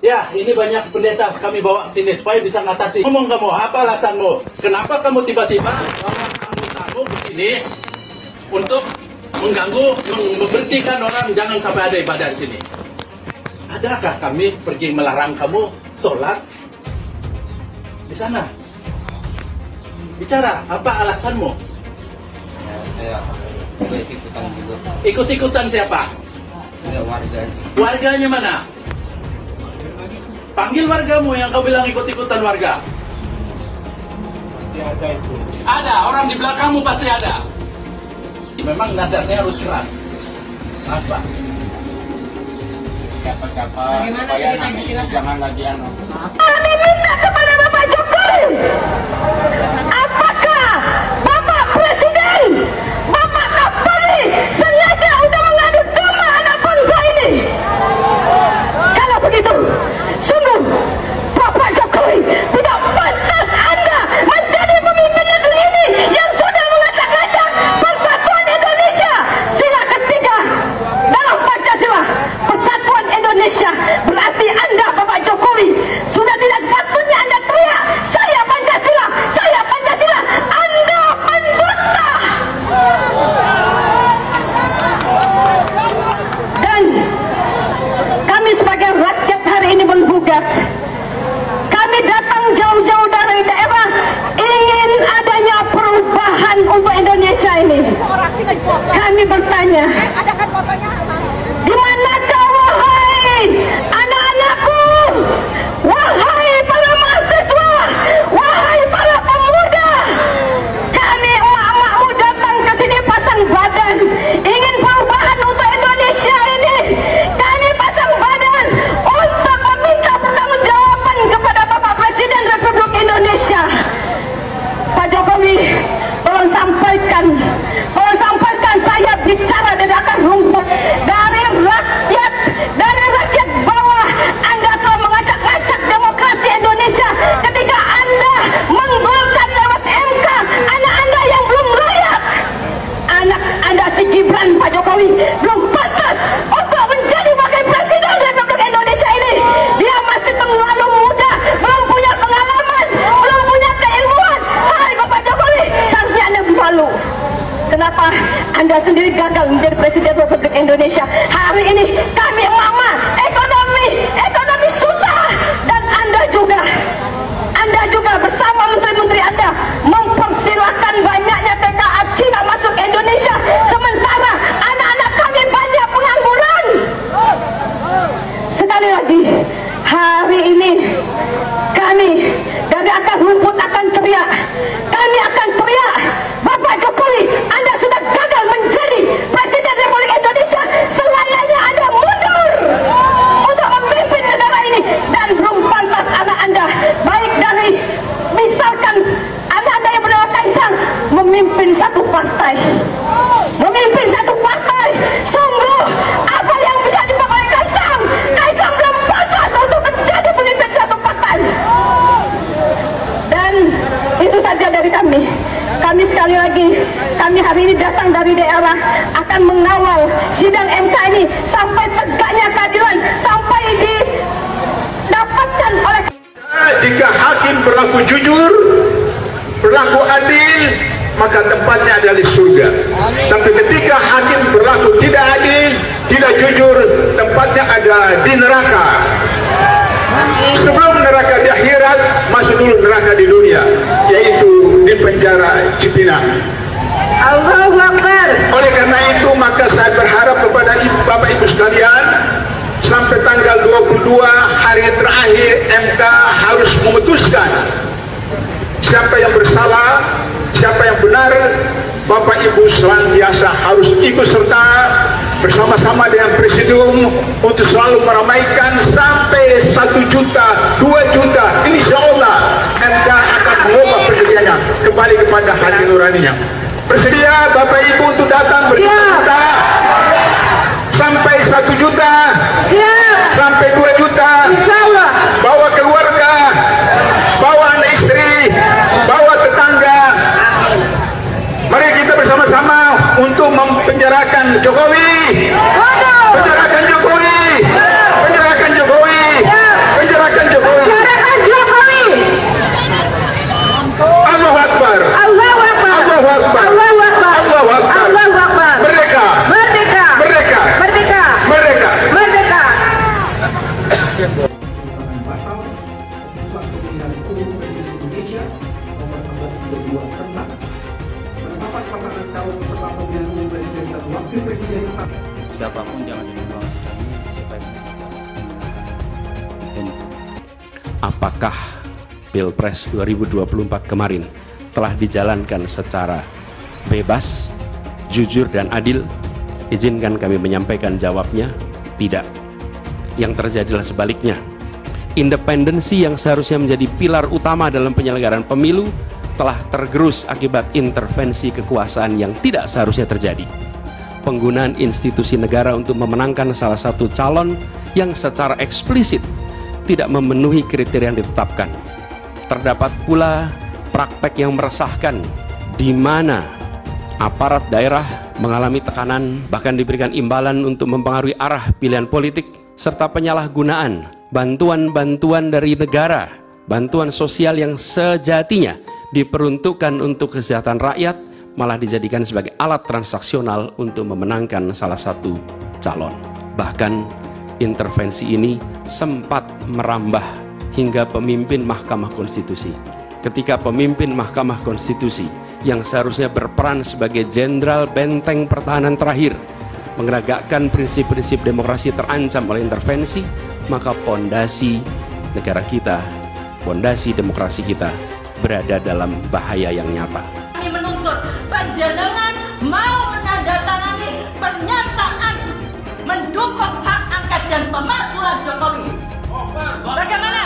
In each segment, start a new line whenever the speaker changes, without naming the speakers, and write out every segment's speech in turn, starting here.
Ya, ini banyak pendeta kami bawa sini supaya bisa ngatasi. Ngomong kamu, apa alasanmu? Kenapa kamu tiba-tiba bawa tamu-tamu ke sini untuk mengganggu, memberhentikan orang jangan sampai ada ibadah di sini? Adakah kami pergi melarang kamu sholat di sana? Bicara, apa alasanmu?
Ya, saya ikut-ikutan juga.
Ikut-ikutan siapa?
Ya, warga.
Warganya mana? Panggil wargamu yang kau bilang ikut-ikutan warga.
Pasti ada itu.
Ada, orang di belakangmu pasti ada. Memang nada saya harus keras. Apa?
Siapa-siapa supaya nanti jangan lagi anu.
Kami minta kepada Bapak Jokowi, apakah Bapak Presiden, Bapak Kapolri sengaja udah mengadu domba anak bangsa ini? Kalau begitu, sungguh Bapak Jokowi tidak pantas Anda menjadi pemimpin negeri ini yang sudah mengacak-acak persatuan Indonesia. Sila ketiga dalam Pancasila, persatuan Indonesia. Berarti Anda, Bapak Jokowi, sudah tidak sepatutnya Anda teriak, saya Pancasila, saya Pancasila. Anda pendusta. Dan kami sebagai rakyat hari ini menggugat. Kami datang jauh-jauh dari daerah ingin adanya perubahan untuk Indonesia ini. Kami bertanya, di manakah wahai anak-anakku, wahai para mahasiswa, wahai para pemuda? Kami emak-emakmu datang ke sini pasang badan, ingin perubahan untuk Indonesia ini. Kami pasang badan untuk meminta pertanggungjawaban kepada Bapak Presiden Republik Indonesia. Pak Jokowi, tolong sampaikan saya bicara dari akar rumput, dari rakyat bawah. Anda telah mengacak-acak demokrasi Indonesia ketika Anda menggolkan lewat MK anak Anda yang belum layak. Anak Anda si Gibran, Pak Jokowi, belum pantas untuk menjadi wakil presiden Republik Indonesia ini. Dia masih terlalu muda, belum punya pengalaman, belum punya keilmuan. Hai Bapak Jokowi, seharusnya Anda malu. Kenapa Anda sendiri gagal menjadi Presiden Republik Indonesia? Hari ini kami emak-emak, ekonomi susah. Dan Anda juga bersama menteri-menteri Anda mempersilahkan banyaknya TKA Cina masuk ke Indonesia. Sementara anak-anak kami banyak pengangguran. Sekali lagi, hari ini kami dari akar rumput akan teriak. Kami akan teriak, Bapak Jokowi, Anda sudah gagal menjadi Presiden Republik Indonesia. Selayaknya Anda mundur untuk memimpin negara ini. Dan belum pantas anak Anda, baik dari misalkan anak Anda yang bernama Kaisang, memimpin satu partai. Sungguh, apa yang bisa dibawa oleh Kaisang? Kaisang belum pantas untuk menjadi pemimpin satu partai. Dan itu saja dari kami. Kami sekali lagi, kami hari ini datang dari daerah akan mengawal sidang MK ini sampai tegaknya keadilan, sampai didapatkan oleh.
Jika hakim berlaku jujur, berlaku adil, maka tempatnya adalah di surga. Tapi ketika hakim berlaku tidak adil, tidak jujur, tempatnya ada di neraka. Sebelum neraka di akhirat, masuk dulu neraka di dunia, yaitu di penjara Cipinang.
Allahu Akbar.
Oleh karena itu, maka saya berharap kepada Bapak Ibu sekalian, sampai tanggal 22 hari terakhir MK harus memutuskan siapa yang bersalah, siapa yang benar. Bapak Ibu senantiasa harus ikut serta bersama-sama dengan Presidium untuk selalu meramaikan sampai 1 juta, 2 juta. Insya Allah MK akan mengubah pendiriannya kembali kepada hati nuraninya. Bersedia Bapak Ibu untuk datang berjuta sampai 1 juta, sampai 2 juta. Bawa keluarga, bawa anak istri, bawa tetangga. Mari kita bersama-sama untuk mempenjarakan Jokowi. Penjarakan Jokowi. Penjarakan Jokowi.
batal keputusan pemilihan umum Republik Indonesia nomor 1632 tentang penetapan pasangan calon peserta pemilihan umum presiden dan wakil presiden tetap.
Siapapun jangan dimanfaatkan supaya
apakah Pilpres 2024 kemarin telah dijalankan secara bebas, jujur dan adil? Izinkan kami menyampaikan jawabnya, tidak. Yang terjadi adalah sebaliknya. Independensi yang seharusnya menjadi pilar utama dalam penyelenggaraan pemilu telah tergerus akibat intervensi kekuasaan yang tidak seharusnya terjadi. Penggunaan institusi negara untuk memenangkan salah satu calon yang secara eksplisit tidak memenuhi kriteria yang ditetapkan. Terdapat pula praktek yang meresahkan di mana aparat daerah mengalami tekanan, bahkan diberikan imbalan untuk mempengaruhi arah pilihan politik, serta penyalahgunaan bantuan-bantuan dari negara, bantuan sosial yang sejatinya diperuntukkan untuk kesejahteraan rakyat, malah dijadikan sebagai alat transaksional untuk memenangkan salah satu calon. Bahkan intervensi ini sempat merambah hingga pemimpin Mahkamah Konstitusi. Ketika pemimpin Mahkamah Konstitusi yang seharusnya berperan sebagai jenderal benteng pertahanan terakhir menegakkan prinsip-prinsip demokrasi terancam oleh intervensi, maka pondasi negara kita, pondasi demokrasi kita berada dalam bahaya yang nyata.
Kami menuntut panjenengan mau menandatangani pernyataan mendukung hak angket dan pemakzulan Jokowi. Bagaimana?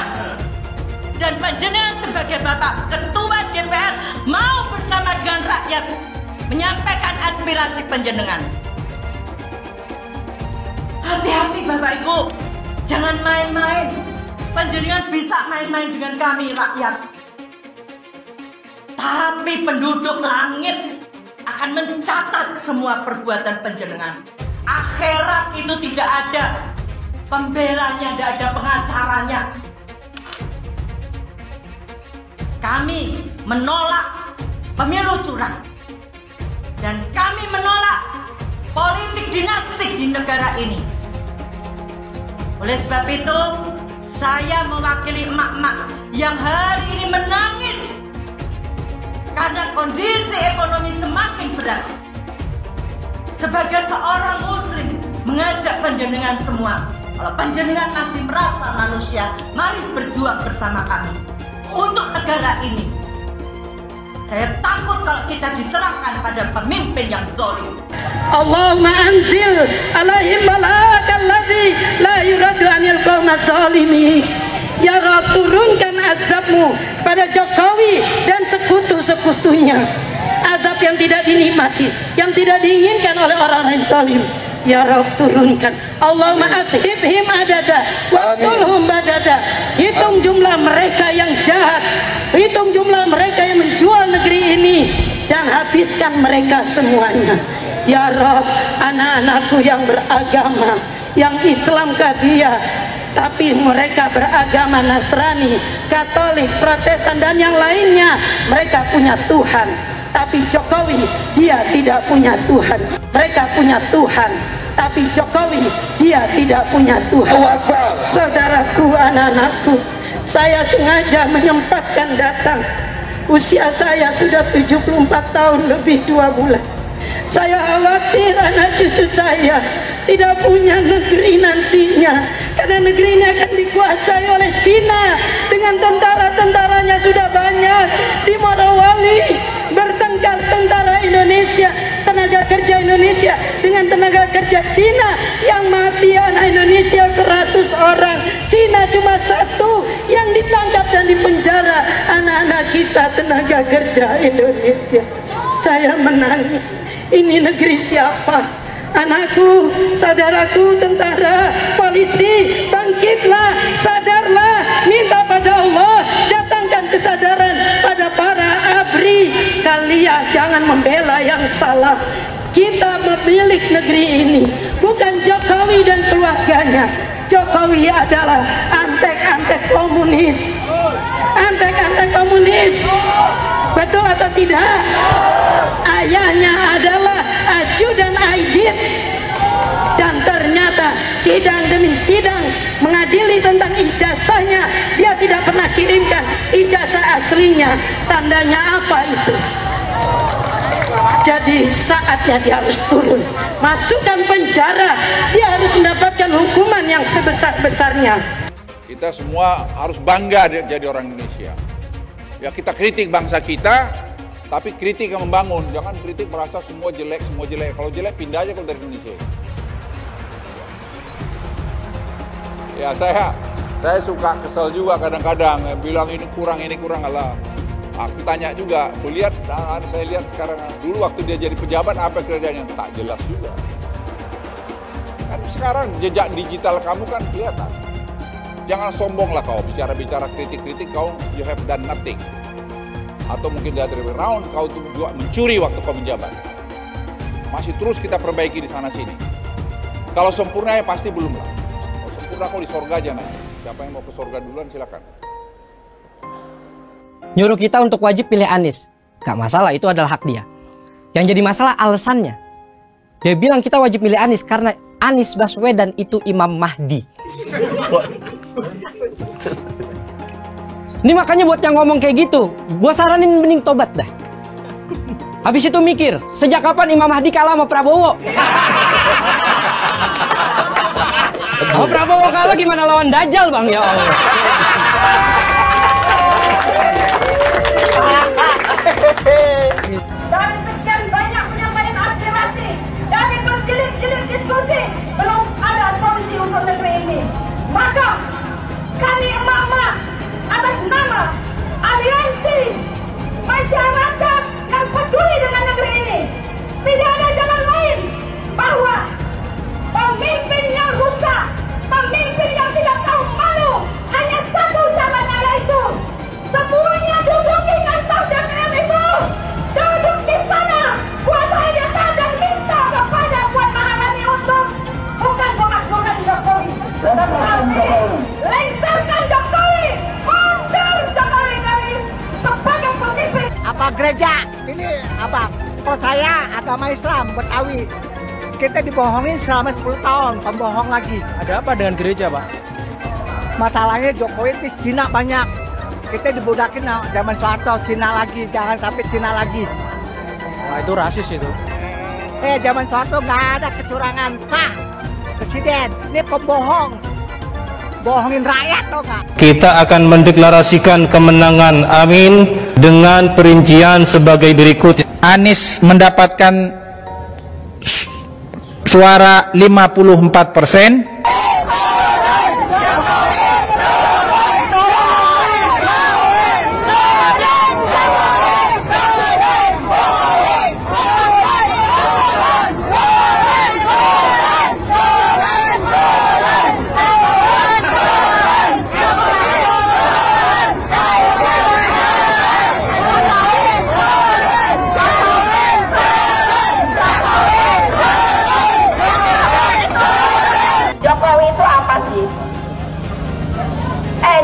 Dan panjenengan sebagai Bapak Ketua DPR mau bersama dengan rakyat menyampaikan aspirasi panjenengan. Hati-hati Bapak Ibu, jangan main-main. Panjenengan bisa main-main dengan kami rakyat. Tapi penduduk langit akan mencatat semua perbuatan panjenengan. Akhirat itu tidak ada pembelanya, tidak ada pengacaranya. Kami menolak pemilu curang. Dan kami menolak politik dinastik di negara ini. Oleh sebab itu, saya mewakili emak-emak yang hari ini menangis karena kondisi ekonomi semakin berat. Sebagai seorang muslim, mengajak panjenengan semua, kalau panjenengan masih merasa manusia, mari berjuang bersama kami untuk negara ini. Saya takut kalau kita diserahkan pada pemimpin yang zalim.
Allahumma anzil alaihim malakal ladzi la yuradu anil qaumiz zalimin. Ya Rabb, turunkan azabmu pada Jokowi dan sekutu-sekutunya. Azab yang tidak dinikmati, yang tidak diinginkan oleh orang-orang zalim. Ya Rabb, turunkan. Allahumma ashibhim adada wa qulhum badada. Hitung jumlah mereka yang jahat, hitung jumlah mereka yang menjual negeri ini, dan habiskan mereka semuanya. Ya Rabb, anak-anakku yang beragama, yang Islam Kadiyah, tapi mereka beragama Nasrani, Katolik, Protestan dan yang lainnya, mereka punya Tuhan. Tapi Jokowi, dia tidak punya Tuhan. Mereka punya Tuhan, tapi Jokowi, dia tidak punya Tuhan. Saudaraku, anak-anakku, saya sengaja menyempatkan datang. Usia saya sudah 74 tahun lebih 2 bulan. Saya khawatir anak cucu saya tidak punya negeri nantinya, karena negeri ini akan dikuasai oleh Cina dengan tentara-tentaranya sudah banyak. Di Morowali bertengkar tentara Indonesia, tenaga kerja Indonesia dengan tenaga kerja Cina, yang mati anak Indonesia 100 orang, Cina cuma 1 yang ditangkap dan dipenjara anak-anak kita tenaga kerja Indonesia. Saya menangis. Ini negeri siapa? Anakku, saudaraku, tentara, polisi, bangkitlah, sadarlah, minta pada Allah, datangkan kesadaran pada para ABRI. Kalian jangan membela yang salah. Kita memilih negeri ini, bukan Jokowi dan keluarganya. Jokowi adalah antek-antek komunis. Antek-antek komunis. Betul atau tidak? Ayahnya adalah ajudan Aidit, dan ternyata sidang demi sidang mengadili tentang ijazahnya, dia tidak pernah kirimkan ijazah aslinya. Tandanya apa itu? Jadi saatnya dia harus turun, masukkan penjara, dia harus mendapatkan hukuman yang sebesar-besarnya.
Kita semua harus bangga jadi orang Indonesia. Ya, kita kritik bangsa kita, tapi kritik yang membangun. Jangan kritik merasa semua jelek, semua jelek. Kalau jelek pindah aja kalau dari Indonesia. Ya, saya suka kesel juga kadang-kadang bilang ini kurang Allah. Aku tanya juga, saya lihat sekarang dulu waktu dia jadi pejabat apa kerjanya, tak jelas juga. Kan sekarang jejak digital kamu kan kelihatan. Jangan sombong lah kau, bicara-bicara kritik-kritik kau, you have done nothing. Atau mungkin the other way around, kau juga mencuri waktu kau menjabat. Masih terus kita perbaiki di sana-sini. Kalau sempurna ya pasti belum lah. Kalau sempurna kau di sorga aja nanti. Siapa yang mau ke sorga duluan silakan.
Nyuruh kita untuk wajib pilih Anies. Gak masalah, itu adalah hak dia. Yang jadi masalah alasannya. Dia bilang kita wajib milih Anies karena Anies Baswedan itu Imam Mahdi. Ini makanya buat yang ngomong kayak gitu, gua saranin mending tobat dah. Habis itu mikir, sejak kapan Imam Mahdi kalah sama Prabowo? Kalau Prabowo kalah gimana lawan Dajjal, Bang? Ya Allah.
Dari sekian banyak penyampaian aspirasi, dari berjilid-jilid diskusi, belum ada solusi untuk negeri ini. Maka kami emak-emak atas nama aliansi masyarakat yang peduli dengan negeri ini, tidak ada jalan lain bahwa pemimpin yang rusak, pemimpin yang tidak tahu malu, hanya satu jalannya, yaitu semuanya duduk di kantor DPR itu, duduk di sana, kuasai data dan minta kepada Puan Maharani untuk bukan memakzulkan Jokowi, tetapi lengserkan Jokowi, mundur Jokowi dari sebagai pemimpin.
Apa gereja? Ini apa? Kalau saya agama Islam Betawi, kita dibohongin selama 10 tahun, pembohong lagi.
Ada apa dengan gereja, Pak?
Masalahnya Jokowi itu Cina banyak. Kita dibudakin zaman Soeharto, Cina lagi, jangan sampai Cina lagi.
Nah, itu rasis itu.
Zaman Soeharto nggak ada kecurangan, sah. Presiden, ini pembohong. Bohongin rakyat, tau nggak?
Kita akan mendeklarasikan kemenangan, amin, dengan perincian sebagai berikut. Anies mendapatkan suara 54%.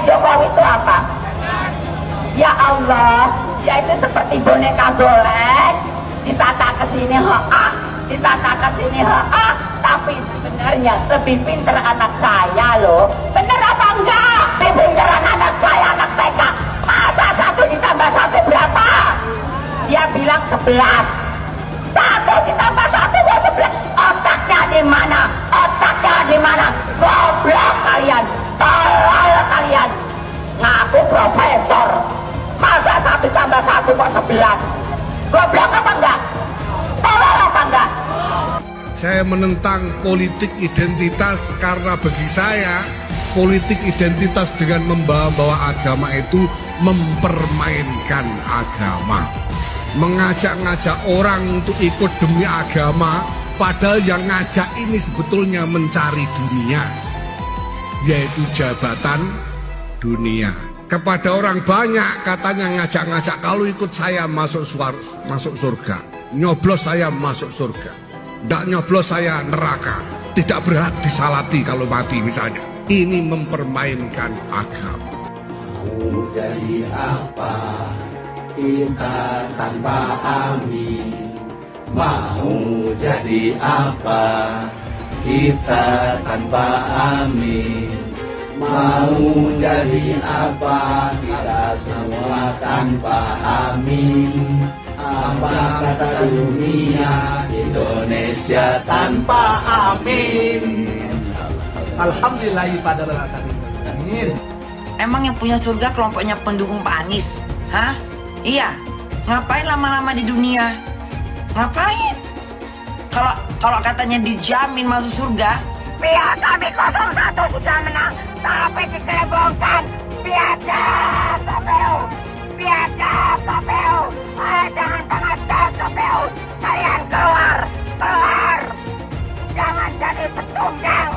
Jokowi itu apa? Ya Allah, dia itu seperti boneka golek, ditata ke sini ditata ke sini tapi sebenarnya lebih pinter anak saya loh. Bener apa enggak? Lebih pinteran anak saya, anak TK. Masa 1 ditambah 1 berapa? Dia bilang 11. 1 ditambah 1 buat 11. Otaknya di mana? Otaknya di mana? Goblok kalian, tolol kalian. Ngaku profesor, masa 1 tambah 1 kok 11? Goblok apa enggak? Tolol apa enggak?
Saya menentang politik identitas karena bagi saya politik identitas dengan membawa-bawa agama itu mempermainkan agama, mengajak-ngajak orang untuk ikut demi agama, padahal yang ngajak ini sebetulnya mencari dunia, yaitu jabatan dunia. Kepada orang banyak katanya ngajak-ngajak, kalau ikut saya masuk surga, nyoblos saya masuk surga, tidak nyoblos saya neraka, tidak berhak disalati kalau mati misalnya. Ini mempermainkan agama.
Mau jadi apa kita tanpa amin? Mau jadi apa kita tanpa amin. Mau jadi apa kita semua tanpa amin. Apa kata dunia Indonesia tanpa amin.
Alhamdulillahirrahmanirrahim.
Emang yang punya surga kelompoknya pendukung Pak Anies? Hah? Iya. Ngapain lama-lama di dunia? Ngapain? Kalau katanya dijamin masuk surga,
Pihak kami 01 sudah menang, tapi dikelebongkan. Biadab KPU, biadab KPU. Jangan pengadab KPU. Kalian keluar. Jangan jadi pecundang.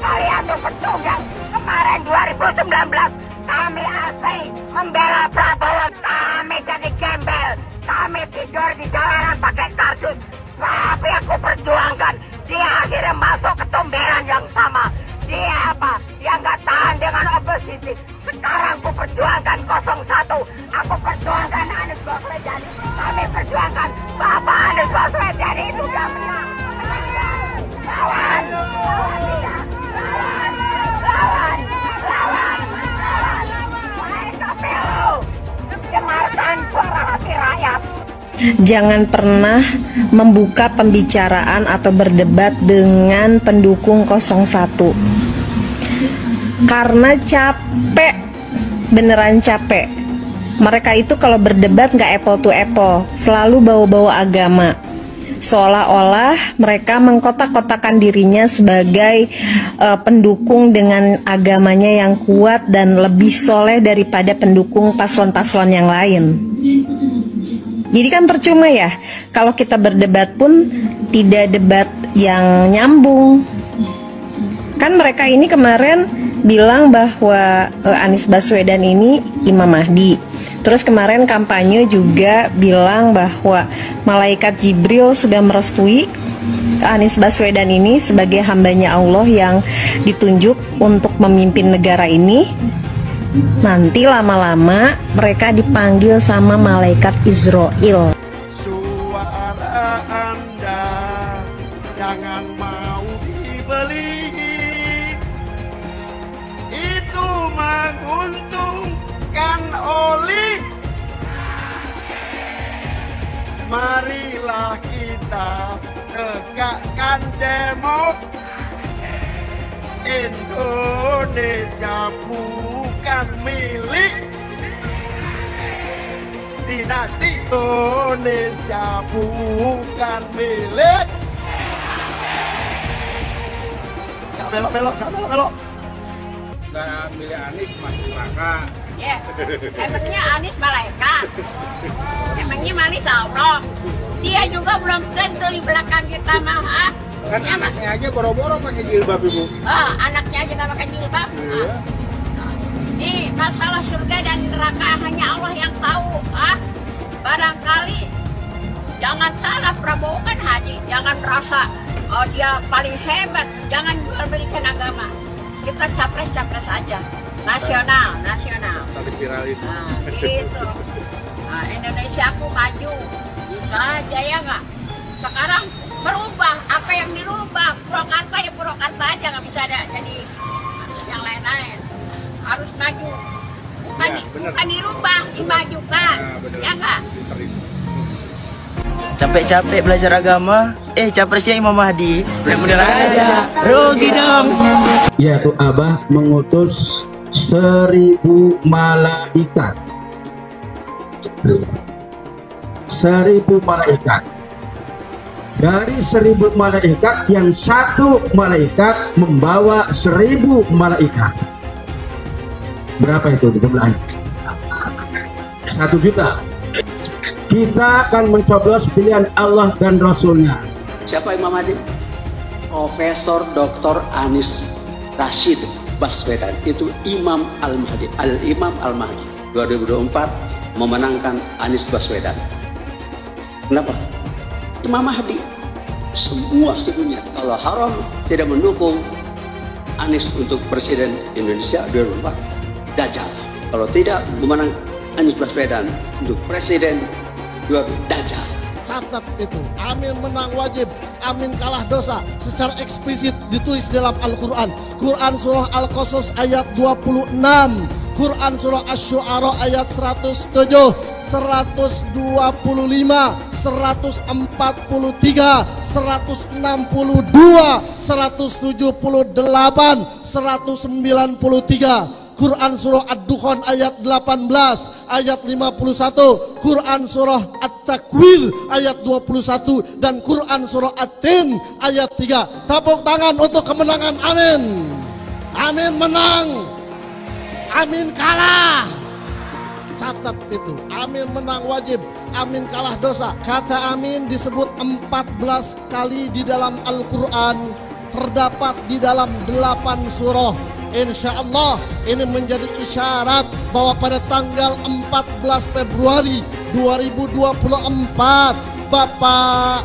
Kalian tuh pecundang. Kemarin 2019 kami asli membela Prabowo. Kami jadi gembel. Kami tidur di jalanan pakai kardus. Tapi aku perjuangkan. Dia akhirnya masuk ke tumberan yang sama. Dia apa? Dia nggak tahan dengan oposisi. Sekarang aku perjuangkan 01. Aku perjuangkan Anies Baswedan. Kami perjuangkan Bapak Anies Baswedan itu udah menang. Lawan dia. Lawan. Wahai KPU, dengarkan suara hati rakyat.
Jangan pernah membuka pembicaraan atau berdebat dengan pendukung 01 karena capek, beneran capek. Mereka itu kalau berdebat nggak apple to apple, selalu bawa-bawa agama, seolah-olah mereka mengkotak-kotakan dirinya sebagai pendukung dengan agamanya yang kuat dan lebih soleh daripada pendukung paslon-paslon yang lain. Jadi kan percuma ya, kalau kita berdebat pun tidak debat yang nyambung. Kan mereka ini kemarin bilang bahwa Anies Baswedan ini Imam Mahdi. Terus kemarin kampanye juga bilang bahwa malaikat Jibril sudah merestui Anies Baswedan ini sebagai hambanya Allah yang ditunjuk untuk memimpin negara ini. Nanti lama-lama mereka dipanggil sama malaikat Israel.
Suara Anda jangan mau dibeli, itu menguntungkan oli. Marilah kita tegakkan demokrasi. Indonesia bukan milik dinasti. Indonesia bukan milik. Gak belok-belok.
Gak milih Anies masuk neraka.
Ya, emangnya Anies malaikat? Emangnya Anies Allah? Dia juga belum tentu di belakang kita mah.
Kan ya, anaknya aja boro-boro pakai jilbab, Ibu.
Anaknya aja nggak pakai jilbab.
Iya.
Nih, masalah surga dan neraka hanya Allah yang tahu. Barangkali jangan salah, Prabowo kan haji. Jangan merasa dia paling hebat. Jangan jual-belikan agama. Kita capres-capres aja. Nasional.
Tadi viralin.
Gitu. Indonesia aku maju. Bisa aja ya nggak? Sekarang berubah, apa yang dirubah? Purwakarta ya Purwakarta aja, nggak bisa ada jadi yang lain-lain. Harus maju, bukan dirubah, dimajukan, ya nggak?
Capek-capek belajar agama, capresnya Imam Mahdi. Bener aja, rugi dong.
Yaitu Abah mengutus 1000 malaikat. 1000 malaikat. Dari 1000 malaikat yang satu malaikat membawa 1000 malaikat. Berapa itu di jumlahnya? 1 juta. Kita akan mencoblos pilihan Allah dan Rasulnya.
Siapa Imam Mahdi? Profesor Dr. Anies Rashid Baswedan. Itu Imam Al-Mahdi. Al-Imam Al-Mahdi 2024 memenangkan Anies Baswedan. Kenapa? Imam Mahdi. Semua sedunia kalau haram tidak mendukung Anies untuk Presiden Indonesia 2024, Dajjal. Kalau tidak memenang Anies Baswedan untuk Presiden 2024, Dajjal.
Catat itu. Amin menang wajib, amin kalah dosa. Secara eksplisit ditulis dalam Al-Quran. Quran surah Al-Qasas ayat 26. Quran surah Asy-Syu'ara ayat 107, 125, 143, 162, 178, 193. Quran surah Ad-Dukhan ayat 18, ayat 51, Quran surah At-Takwir ayat 21, dan Quran surah At-Tin ayat 3. Tepuk tangan untuk kemenangan. Amin. Amin menang, amin kalah. Catat itu. Amin menang wajib, amin kalah dosa. Kata amin disebut 14 kali di dalam Al-Quran, terdapat di dalam 8 surah. Insya Allah ini menjadi isyarat bahwa pada tanggal 14 Februari 2024 Bapak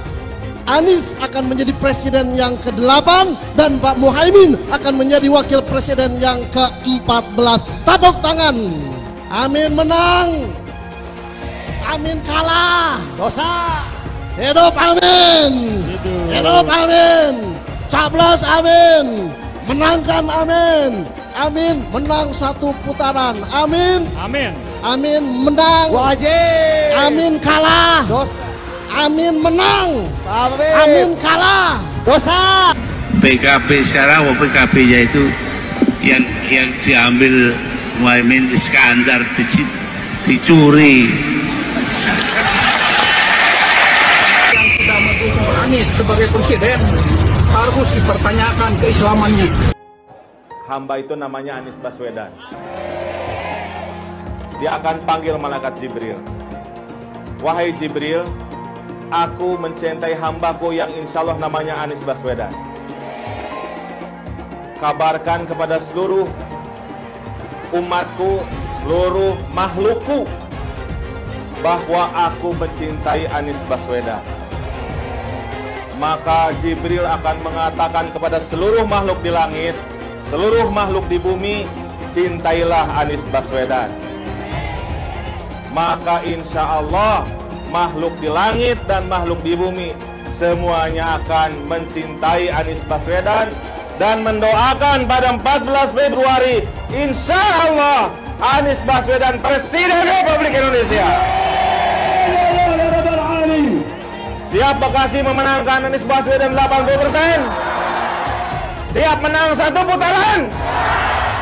Anies akan menjadi presiden yang ke-8 dan Pak Muhaimin akan menjadi wakil presiden yang ke-14. Tepuk tangan. Amin menang, amin kalah dosa. Hidup amin, hidup amin, caplos amin, menangkan amin, amin menang 1 putaran, amin, amin, amin menang wajib, amin kalah dosa, amin menang, amin kalah dosa.
PKB sekarang, PKB-nya itu yang diambil Muhaimin Iskandar dicuri.
Yang sudah mendukung Anies sebagai presiden harus dipertanyakan keislamannya.
Hamba itu namanya Anies Baswedan. Dia akan panggil malaikat Jibril. Wahai Jibril, aku mencintai hambaku yang insya Allah namanya Anies Baswedan. Kabarkan kepada seluruh umatku, seluruh makhlukku, bahwa aku mencintai Anies Baswedan. Maka Jibril akan mengatakan kepada seluruh makhluk di langit, seluruh makhluk di bumi, cintailah Anies Baswedan. Maka insya Allah makhluk di langit dan makhluk di bumi semuanya akan mencintai Anies Baswedan dan mendoakan pada 14 Februari insya Allah Anies Baswedan Presiden Republik Indonesia. Siap Bekasi memenangkan Anies Baswedan 80%? Siap menang 1 putaran?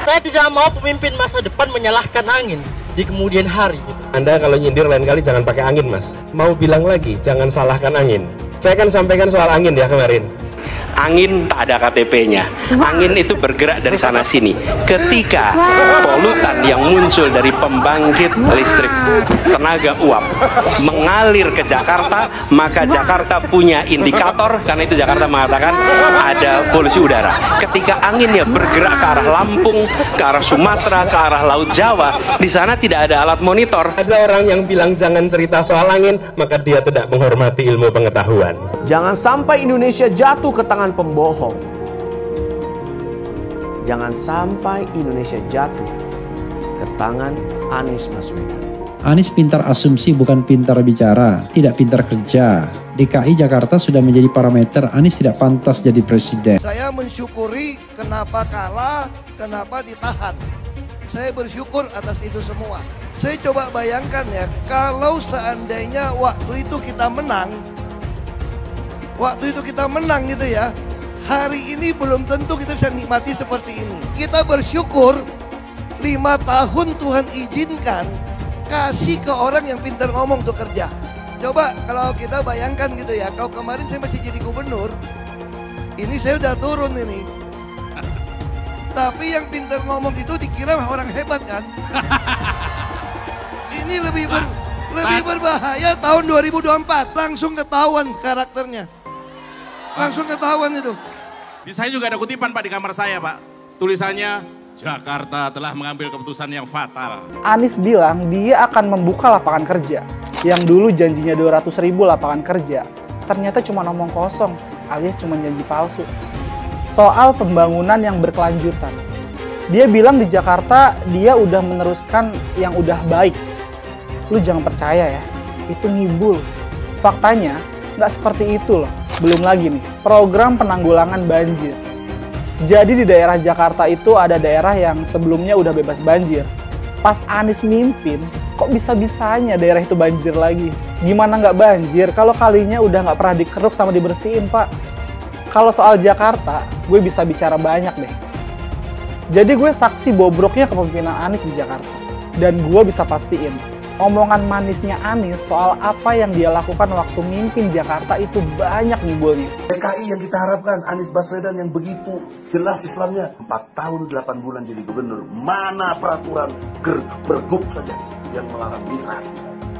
Saya tidak mau pemimpin masa depan menyalahkan angin di kemudian hari.
Anda kalau nyindir lain kali jangan pakai angin, Mas. Mau bilang lagi, jangan salahkan angin. Saya kan sampaikan soal angin ya kemarin. Angin tak ada KTP-nya. Angin itu bergerak dari sana sini. Ketika polutan yang muncul dari pembangkit listrik tenaga uap mengalir ke Jakarta, maka Jakarta punya indikator, karena itu Jakarta mengatakan ada polusi udara. Ketika anginnya bergerak ke arah Lampung, ke arah Sumatera, ke arah Laut Jawa, di sana tidak ada alat monitor. Ada orang yang bilang jangan cerita soal angin, maka dia tidak menghormati ilmu pengetahuan.
Jangan sampai Indonesia jatuh ke tangan pembohong. Jangan sampai Indonesia jatuh ke tangan Anies Baswedan.
Anies pintar asumsi bukan pintar bicara, tidak pintar kerja. DKI Jakarta sudah menjadi parameter Anies tidak pantas jadi presiden.
Saya mensyukuri kenapa kalah, kenapa ditahan. Saya bersyukur atas itu semua. Saya coba bayangkan ya, kalau seandainya waktu itu kita menang, gitu ya, hari ini belum tentu kita bisa nikmati seperti ini. Kita bersyukur 5 tahun Tuhan izinkan kasih ke orang yang pintar ngomong untuk kerja. Coba kalau kita bayangkan gitu ya, kalau kemarin saya masih jadi gubernur, ini saya udah turun ini. Tapi yang pintar ngomong itu dikira orang hebat kan? Ini lebih berbahaya tahun 2024, langsung ketahuan karakternya. Langsung ketahuan itu.
Di saya juga ada kutipan Pak di kamar saya Pak. Tulisannya, Jakarta telah mengambil keputusan yang fatal.
Anies bilang dia akan membuka lapangan kerja. Yang dulu janjinya 200.000 lapangan kerja. Ternyata cuma omong kosong, alias cuma janji palsu. Soal pembangunan yang berkelanjutan. Dia bilang di Jakarta dia udah meneruskan yang udah baik. Lu jangan percaya ya, itu ngibul. Faktanya, nggak seperti itu loh. Belum lagi nih, program penanggulangan banjir. Jadi di daerah Jakarta itu ada daerah yang sebelumnya udah bebas banjir. Pas Anies mimpin, kok bisa-bisanya daerah itu banjir lagi? Gimana nggak banjir kalau kalinya udah nggak pernah dikeruk sama dibersihin, Pak? Kalau soal Jakarta, gue bisa bicara banyak deh. Jadi gue saksi bobroknya kepemimpinan Anies di Jakarta. Dan gue bisa pastiin, omongan manisnya Anies soal apa yang dia lakukan waktu mimpin Jakarta itu banyak nimbulnya.
PKI yang kita harapkan, Anies Baswedan yang begitu jelas Islamnya. 4 tahun 8 bulan jadi gubernur. Mana peraturan pergub saja yang melarang miras?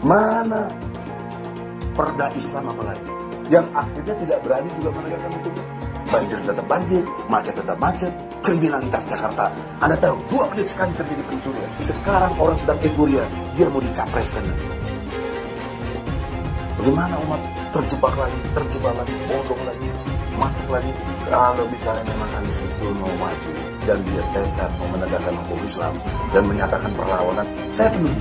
Mana perda Islam apalagi? Yang akhirnya tidak berani juga menegakkan hukum. Banjir tetap banjir, macet tetap macet, kriminalitas Jakarta. Anda tahu, 2 menit sekali terjadi pencurian. Sekarang orang sedang euforia, dia mau dicapreskan. Bagaimana umat terjebak lagi, bodoh lagi, masuk lagi. Kalau misalnya memang Anies itu mau maju dan dia tekad mau menegakkan hukum Islam dan menyatakan perlawanan, saya peduli.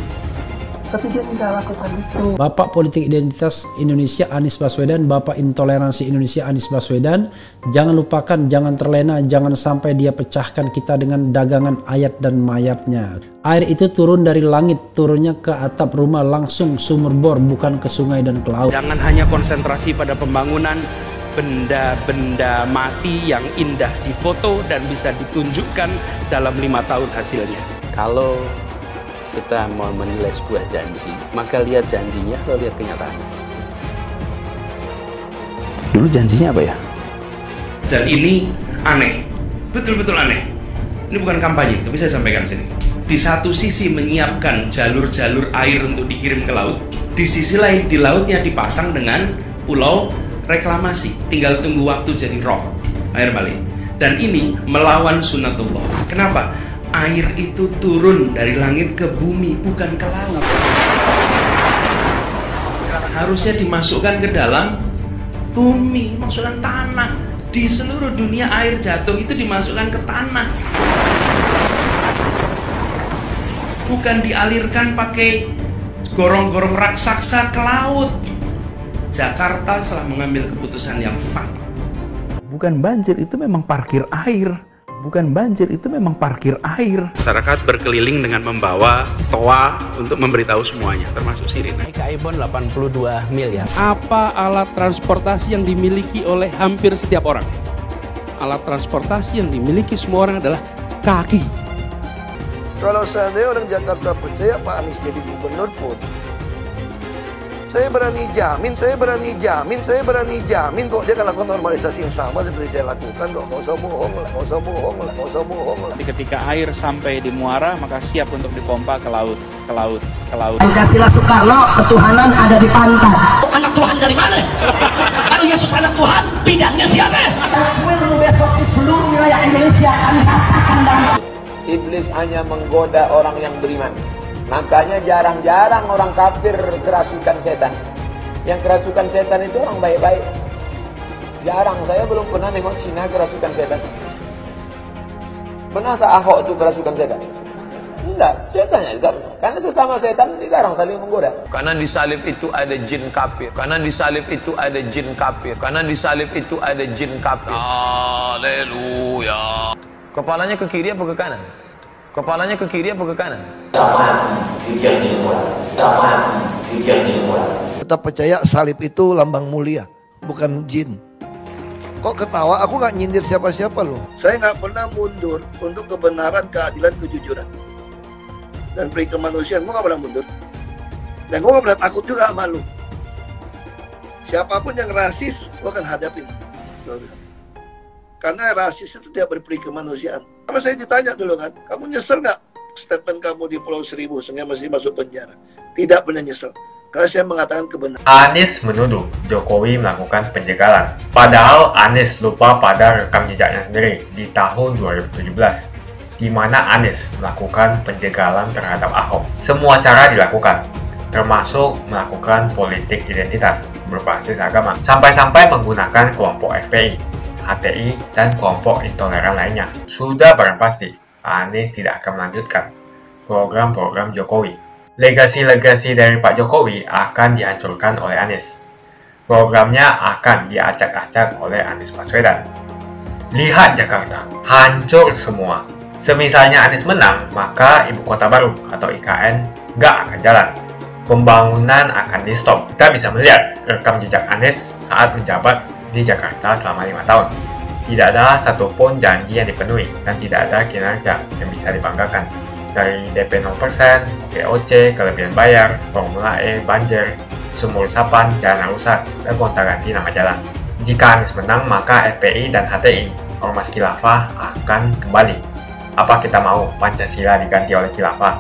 Tapi dia tidak lakukan itu.
Bapak Politik Identitas Indonesia Anies Baswedan, Bapak Intoleransi Indonesia Anies Baswedan, jangan lupakan, jangan terlena, jangan sampai dia pecahkan kita dengan dagangan ayat dan mayatnya. Air itu turun dari langit, turunnya ke atap rumah langsung sumur bor, bukan ke sungai dan ke laut.
Jangan hanya konsentrasi pada pembangunan benda-benda mati yang indah difoto dan bisa ditunjukkan dalam 5 tahun hasilnya. Kalau kita mau menilai sebuah janji, maka lihat janjinya atau lihat kenyataannya. Dulu janjinya apa ya? Dan ini aneh, betul-betul aneh. Ini bukan kampanye, tapi saya sampaikan sini. Di satu sisi menyiapkan jalur-jalur air untuk dikirim ke laut, di sisi lain di lautnya dipasang dengan pulau reklamasi, tinggal tunggu waktu jadi rob, air balik. Dan ini melawan sunnatullah. Kenapa? Air itu turun dari langit ke bumi, bukan ke laut. Harusnya dimasukkan ke dalam bumi, masukkan tanah. Di seluruh dunia air jatuh itu dimasukkan ke tanah, bukan dialirkan pakai gorong-gorong raksasa ke laut. Jakarta telah mengambil keputusan yang fatal.
Bukan banjir, itu memang parkir air. Bukan banjir, itu memang parkir air.
Masyarakat berkeliling dengan membawa toa untuk memberitahu semuanya, termasuk sirine.
KAI-BON 82 miliar.
Apa alat transportasi yang dimiliki oleh hampir setiap orang? Alat transportasi yang dimiliki semua orang adalah kaki.
Kalau seandainya orang Jakarta percaya Pak Anies jadi gubernur pun, saya berani jamin kok dia akan lakukan normalisasi yang sama seperti saya lakukan kok. Gak usah bohong lah.
Ketika air sampai di muara, maka siap untuk dipompa ke laut.
Pancasila Soekarno, ketuhanan ada di pantat.
Anak Tuhan dari mana? Kalau Yesus anak Tuhan, bidangnya siapa?
Besok di seluruh wilayah Indonesia kami katakan damai.
Iblis hanya menggoda orang yang beriman. Makanya jarang-jarang orang kafir kerasukan setan. Yang kerasukan setan itu orang baik-baik. Jarang, saya belum pernah nengok Cina kerasukan setan. Pernah tak Ahok itu kerasukan setan? Enggak, setannya juga. Karena sesama setan dilarang saling menggoda. Karena di salib itu ada jin kafir. Haleluya. Kepalanya ke kiri apa ke kanan?
Tetap percaya salib itu lambang mulia, bukan jin. Kok ketawa? Aku nggak nyindir siapa-siapa loh. Saya nggak pernah mundur untuk kebenaran, keadilan, kejujuran, dan peri kemanusiaan. Gue nggak pernah mundur. Dan gue nggak pernah takut juga sama lu. Siapapun yang rasis, gue akan hadapin. Karena rasis itu tidak berperi kemanusiaan. Sama saya ditanya dulu kan, kamu nyesel nggak statement kamu di Pulau Seribu sehingga masih masuk penjara? Tidak pernah nyesel. Karena saya mengatakan kebenaran.
Anies menuduh Jokowi melakukan penjagalan. Padahal Anies lupa pada rekam jejaknya sendiri di tahun 2017, di mana Anies melakukan penjagalan terhadap Ahok. Semua cara dilakukan, termasuk melakukan politik identitas berbasis agama, sampai-sampai menggunakan kelompok FPI, HTI, dan kelompok intoleran lainnya. Sudah barang pasti, Anies tidak akan melanjutkan program-program Jokowi. Legasi-legasi dari Pak Jokowi akan dihancurkan oleh Anies. Programnya akan diacak-acak oleh Anies Baswedan. Lihat Jakarta, hancur semua. Semisalnya Anies menang, maka Ibu Kota Baru atau IKN nggak akan jalan. Pembangunan akan di-stop. Kita bisa melihat rekam jejak Anies saat menjabat di Jakarta selama 5 tahun. Tidak ada satupun janji yang dipenuhi dan tidak ada kinerja yang bisa dibanggakan. Dari DP 0%, BOC, kelebihan bayar, Formula E, banjir, sumur resapan, jalan rusak, dan gonta-ganti nama jalan. Jika Anies menang, maka FPI dan HTI, Ormas Khilafah, akan kembali. Apa kita mau Pancasila diganti oleh Khilafah?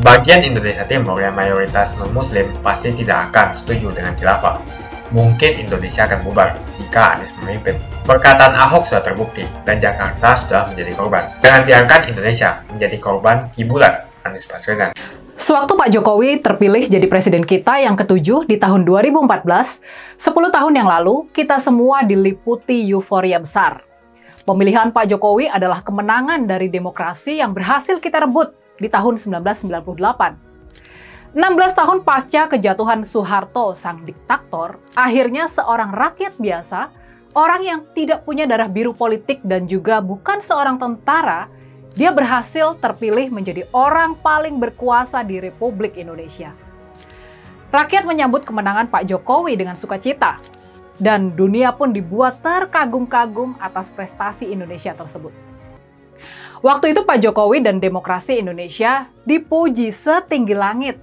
Bagian Indonesia Timur yang mayoritas non-muslim pasti tidak akan setuju dengan Khilafah. Mungkin Indonesia akan bubar jika Anies memimpin. Perkataan Ahok sudah terbukti dan Jakarta sudah menjadi korban. Jangan biarkan Indonesia menjadi korban kibulan Anies Baswedan.
Sewaktu Pak Jokowi terpilih jadi presiden kita yang ke-7 di tahun 2014, 10 tahun yang lalu, kita semua diliputi euforia besar. Pemilihan Pak Jokowi adalah kemenangan dari demokrasi yang berhasil kita rebut di tahun 1998. 16 tahun pasca kejatuhan Soeharto sang diktator, akhirnya seorang rakyat biasa, orang yang tidak punya darah biru politik dan juga bukan seorang tentara, dia berhasil terpilih menjadi orang paling berkuasa di Republik Indonesia. Rakyat menyambut kemenangan Pak Jokowi dengan sukacita. Dan dunia pun dibuat terkagum-kagum atas prestasi Indonesia tersebut. Waktu itu Pak Jokowi dan demokrasi Indonesia dipuji setinggi langit.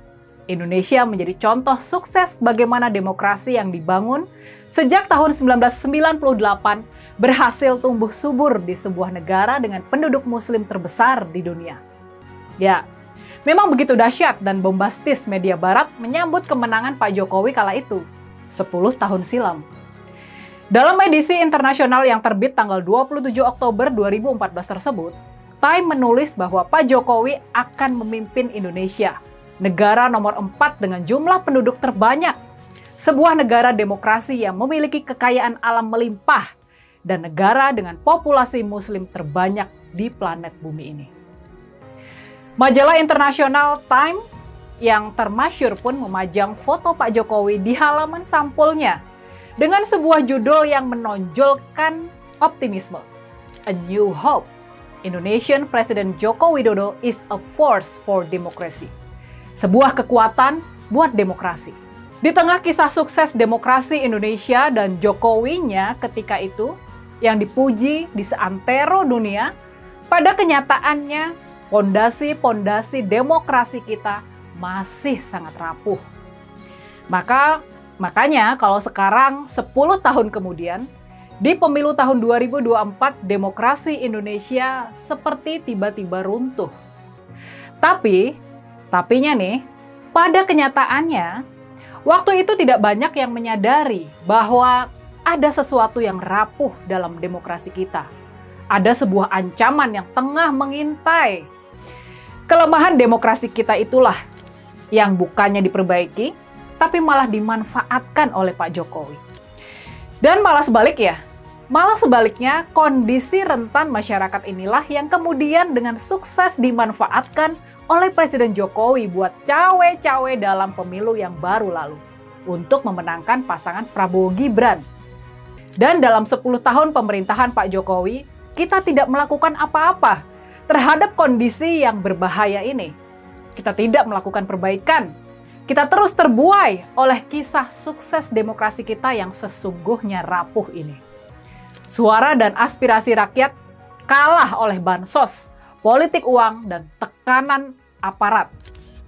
Indonesia menjadi contoh sukses bagaimana demokrasi yang dibangun sejak tahun 1998 berhasil tumbuh subur di sebuah negara dengan penduduk muslim terbesar di dunia. Ya, memang begitu dahsyat dan bombastis media barat menyambut kemenangan Pak Jokowi kala itu, 10 tahun silam. Dalam edisi internasional yang terbit tanggal 27 Oktober 2014 tersebut, Time menulis bahwa Pak Jokowi akan memimpin Indonesia, negara nomor 4 dengan jumlah penduduk terbanyak, sebuah negara demokrasi yang memiliki kekayaan alam melimpah, dan negara dengan populasi muslim terbanyak di planet bumi ini. Majalah internasional Time yang termasyhur pun memajang foto Pak Jokowi di halaman sampulnya, dengan sebuah judul yang menonjolkan optimisme. A New Hope. Indonesian President Joko Widodo is a force for democracy. Sebuah kekuatan buat demokrasi. Di tengah kisah sukses demokrasi Indonesia dan Jokowinya ketika itu, yang dipuji di seantero dunia, pada kenyataannya pondasi-pondasi demokrasi kita masih sangat rapuh. Makanya kalau sekarang 10 tahun kemudian, di pemilu tahun 2024 demokrasi Indonesia seperti tiba-tiba runtuh. Tapinya nih, pada kenyataannya, waktu itu tidak banyak yang menyadari bahwa ada sesuatu yang rapuh dalam demokrasi kita. Ada sebuah ancaman yang tengah mengintai. Kelemahan demokrasi kita itulah yang bukannya diperbaiki, tapi malah dimanfaatkan oleh Pak Jokowi. Dan malah sebaliknya kondisi rentan masyarakat inilah yang kemudian dengan sukses dimanfaatkan oleh Presiden Jokowi buat cawe-cawe dalam pemilu yang baru lalu untuk memenangkan pasangan Prabowo Gibran. Dan dalam 10 tahun pemerintahan Pak Jokowi, kita tidak melakukan apa-apa terhadap kondisi yang berbahaya ini. Kita tidak melakukan perbaikan. Kita terus terbuai oleh kisah sukses demokrasi kita yang sesungguhnya rapuh ini. Suara dan aspirasi rakyat kalah oleh bansos, politik uang, dan tekanan aparat.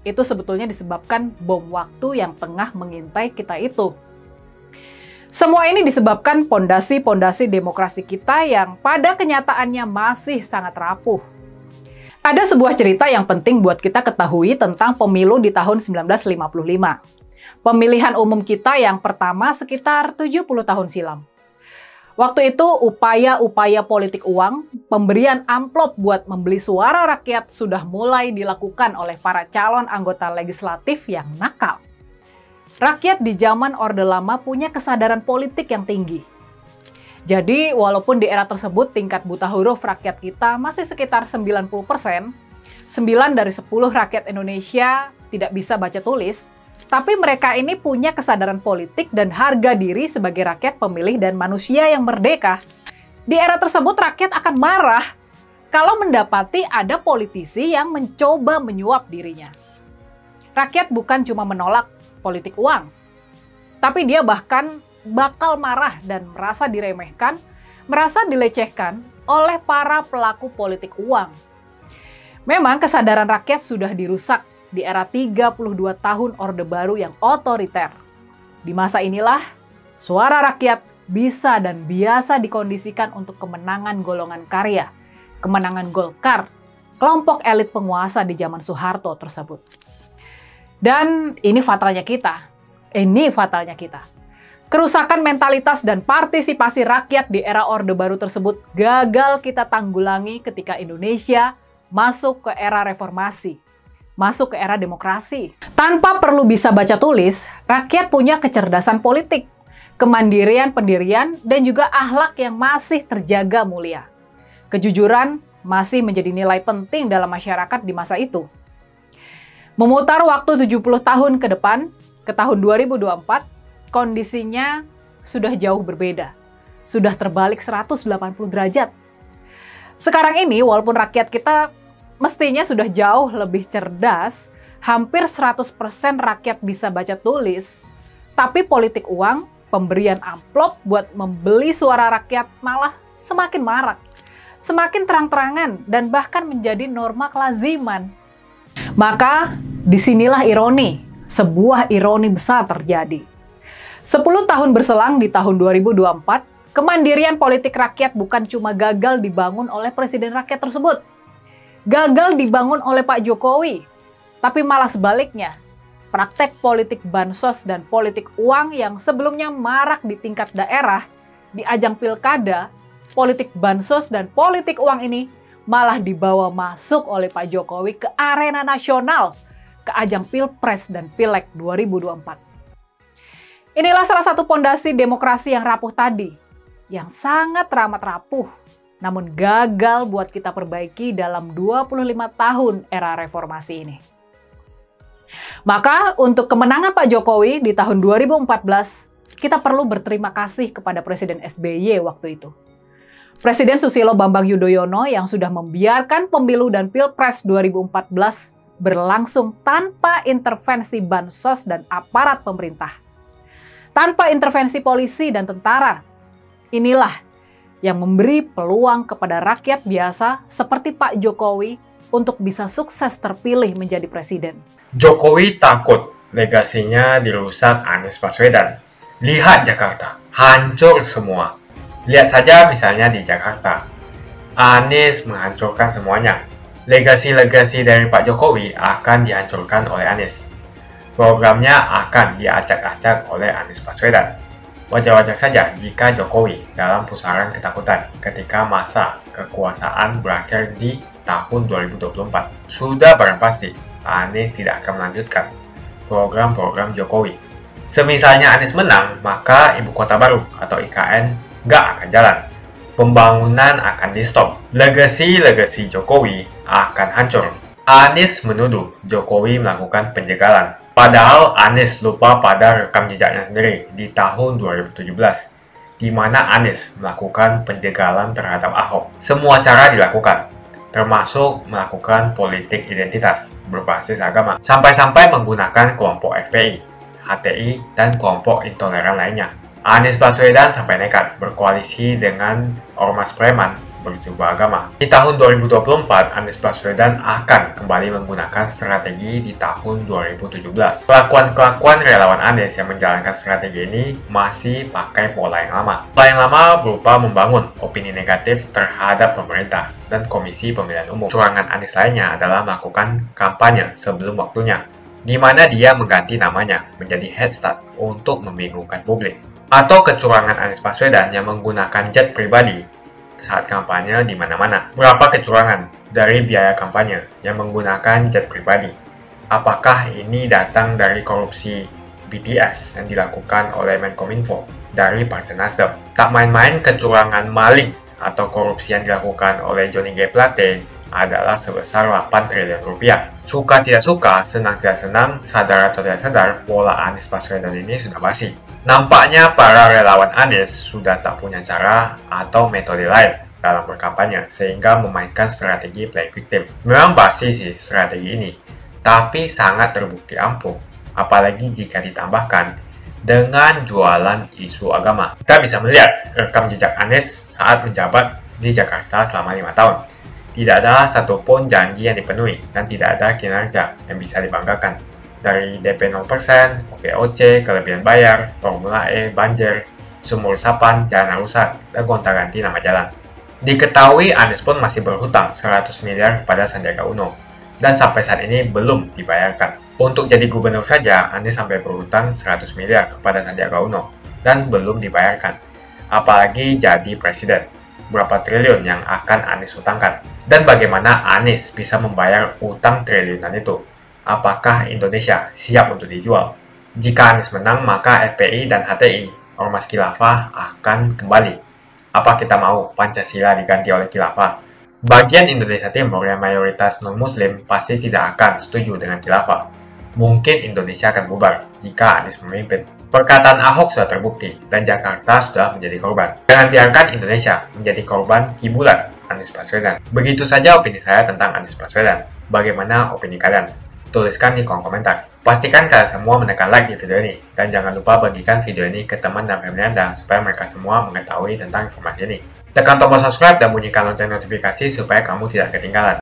Itu sebetulnya disebabkan bom waktu yang tengah mengintai kita itu. Semua ini disebabkan pondasi-pondasi demokrasi kita yang pada kenyataannya masih sangat rapuh. Ada sebuah cerita yang penting buat kita ketahui tentang pemilu di tahun 1955. Pemilihan umum kita yang pertama sekitar 70 tahun silam. Waktu itu upaya-upaya politik uang, pemberian amplop buat membeli suara rakyat sudah mulai dilakukan oleh para calon anggota legislatif yang nakal. Rakyat di zaman Orde Lama punya kesadaran politik yang tinggi. Jadi, walaupun di era tersebut tingkat buta huruf rakyat kita masih sekitar 90%, 9 dari 10 rakyat Indonesia tidak bisa baca tulis, Tapi mereka ini punya kesadaran politik dan harga diri sebagai rakyat pemilih dan manusia yang merdeka. Di era tersebut rakyat akan marah kalau mendapati ada politisi yang mencoba menyuap dirinya. Rakyat bukan cuma menolak politik uang, tapi dia bahkan bakal marah dan merasa diremehkan, merasa dilecehkan oleh para pelaku politik uang. Memang kesadaran rakyat sudah dirusak di era 32 tahun Orde Baru yang otoriter. Di masa inilah, suara rakyat bisa dan biasa dikondisikan untuk kemenangan golongan karya, kemenangan Golkar, kelompok elit penguasa di zaman Soeharto tersebut. Dan ini fatalnya kita. Kerusakan mentalitas dan partisipasi rakyat di era Orde Baru tersebut gagal kita tanggulangi ketika Indonesia masuk ke era reformasi, masuk ke era demokrasi. Tanpa perlu bisa baca tulis, rakyat punya kecerdasan politik, kemandirian pendirian, dan juga akhlak yang masih terjaga mulia. Kejujuran masih menjadi nilai penting dalam masyarakat di masa itu. Memutar waktu 70 tahun ke depan, ke tahun 2024, kondisinya sudah jauh berbeda. Sudah terbalik 180 derajat. Sekarang ini, walaupun rakyat kita mestinya sudah jauh lebih cerdas, hampir 100% rakyat bisa baca tulis, tapi politik uang, pemberian amplop buat membeli suara rakyat malah semakin marak, semakin terang-terangan, dan bahkan menjadi norma kelaziman. Maka disinilah ironi, sebuah ironi besar terjadi. 10 tahun berselang di tahun 2024, kemandirian politik rakyat bukan cuma gagal dibangun oleh presiden rakyat tersebut, gagal dibangun oleh Pak Jokowi, tapi malah sebaliknya. Praktek politik bansos dan politik uang yang sebelumnya marak di tingkat daerah, di ajang pilkada, politik bansos dan politik uang ini malah dibawa masuk oleh Pak Jokowi ke arena nasional, ke ajang Pilpres dan Pileg 2024. Inilah salah satu pondasi demokrasi yang rapuh tadi, yang sangat teramat rapuh, namun gagal buat kita perbaiki dalam 25 tahun era reformasi ini. Maka untuk kemenangan Pak Jokowi di tahun 2014, kita perlu berterima kasih kepada Presiden SBY waktu itu. Presiden Susilo Bambang Yudhoyono yang sudah membiarkan pemilu dan Pilpres 2014 berlangsung tanpa intervensi bansos dan aparat pemerintah. Tanpa intervensi polisi dan tentara. Inilah yang memberi peluang kepada rakyat biasa seperti Pak Jokowi untuk bisa sukses terpilih menjadi presiden.
Jokowi takut legasinya dirusak Anies Baswedan. Lihat Jakarta, hancur semua. Lihat saja misalnya di Jakarta. Anies menghancurkan semuanya. Legasi-legasi dari Pak Jokowi akan dihancurkan oleh Anies. Programnya akan diacak-acak oleh Anies Baswedan. Wajar-wajar saja jika Jokowi dalam pusaran ketakutan ketika masa kekuasaan berakhir di tahun 2024. Sudah barang pasti, Anies tidak akan melanjutkan program-program Jokowi. Semisalnya Anies menang, maka Ibu Kota Baru atau IKN nggak akan jalan. Pembangunan akan di-stop. Legasi-legasi Jokowi akan hancur. Anies menuduh Jokowi melakukan penjagalan. Padahal Anies lupa pada rekam jejaknya sendiri di tahun 2017, di mana Anies melakukan penjagalan terhadap Ahok. Semua cara dilakukan, termasuk melakukan politik identitas berbasis agama, sampai-sampai menggunakan kelompok FPI, HTI, dan kelompok intoleran lainnya. Anies Baswedan sampai nekat berkoalisi dengan ormas preman berjubah agama. Di tahun 2024, Anies Baswedan akan kembali menggunakan strategi di tahun 2017. Kelakuan-kelakuan relawan Anies yang menjalankan strategi ini masih pakai pola yang lama. Pola yang lama berupa membangun opini negatif terhadap pemerintah dan Komisi Pemilihan Umum. Curangan Anies lainnya adalah melakukan kampanye sebelum waktunya, di mana dia mengganti namanya menjadi head start untuk membingungkan publik. Atau kecurangan Anies Baswedan yang menggunakan jet pribadi saat kampanye di mana-mana. Berapa kecurangan dari biaya kampanye yang menggunakan jet pribadi? Apakah ini datang dari korupsi BTS yang dilakukan oleh Menkominfo dari Partai Nasdem? Tak main-main kecurangan maling atau korupsi yang dilakukan oleh Johnny G. Plate adalah sebesar 8 triliun rupiah. Suka tidak suka, senang tidak senang, sadar atau tidak sadar, pola Anies Baswedan ini sudah basi. Nampaknya para relawan Anies sudah tak punya cara atau metode lain dalam berkampanye, sehingga memainkan strategi play victim. Memang basi sih strategi ini, tapi sangat terbukti ampuh, apalagi jika ditambahkan dengan jualan isu agama. Kita bisa melihat rekam jejak Anies saat menjabat di Jakarta selama 5 tahun. Tidak ada satupun janji yang dipenuhi dan tidak ada kinerja yang bisa dibanggakan. Dari DP 0%, OKOC, kelebihan bayar, Formula E, banjir, sumur resapan, jalan rusak, dan gonta-ganti nama jalan. Diketahui Anies pun masih berhutang 100 miliar kepada Sandiaga Uno dan sampai saat ini belum dibayarkan. Untuk jadi gubernur saja, Anies sampai berhutang 100 miliar kepada Sandiaga Uno dan belum dibayarkan. Apalagi jadi presiden. Berapa triliun yang akan Anies hutangkan? Dan bagaimana Anies bisa membayar utang triliunan itu? Apakah Indonesia siap untuk dijual? Jika Anies menang, maka FPI dan HTI, Ormas Khilafah, akan kembali. Apa kita mau Pancasila diganti oleh Khilafah? Bagian Indonesia Timur yang mayoritas non-Muslim pasti tidak akan setuju dengan Khilafah. Mungkin Indonesia akan bubar jika Anies memimpin. Perkataan Ahok sudah terbukti dan Jakarta sudah menjadi korban. Jangan biarkan Indonesia menjadi korban kibulan Anies Baswedan. Begitu saja opini saya tentang Anies Baswedan. Bagaimana opini kalian? Tuliskan di kolom komentar. Pastikan kalian semua menekan like di video ini. Dan jangan lupa bagikan video ini ke teman dan family Anda supaya mereka semua mengetahui tentang informasi ini. Tekan tombol subscribe dan bunyikan lonceng notifikasi supaya kamu tidak ketinggalan.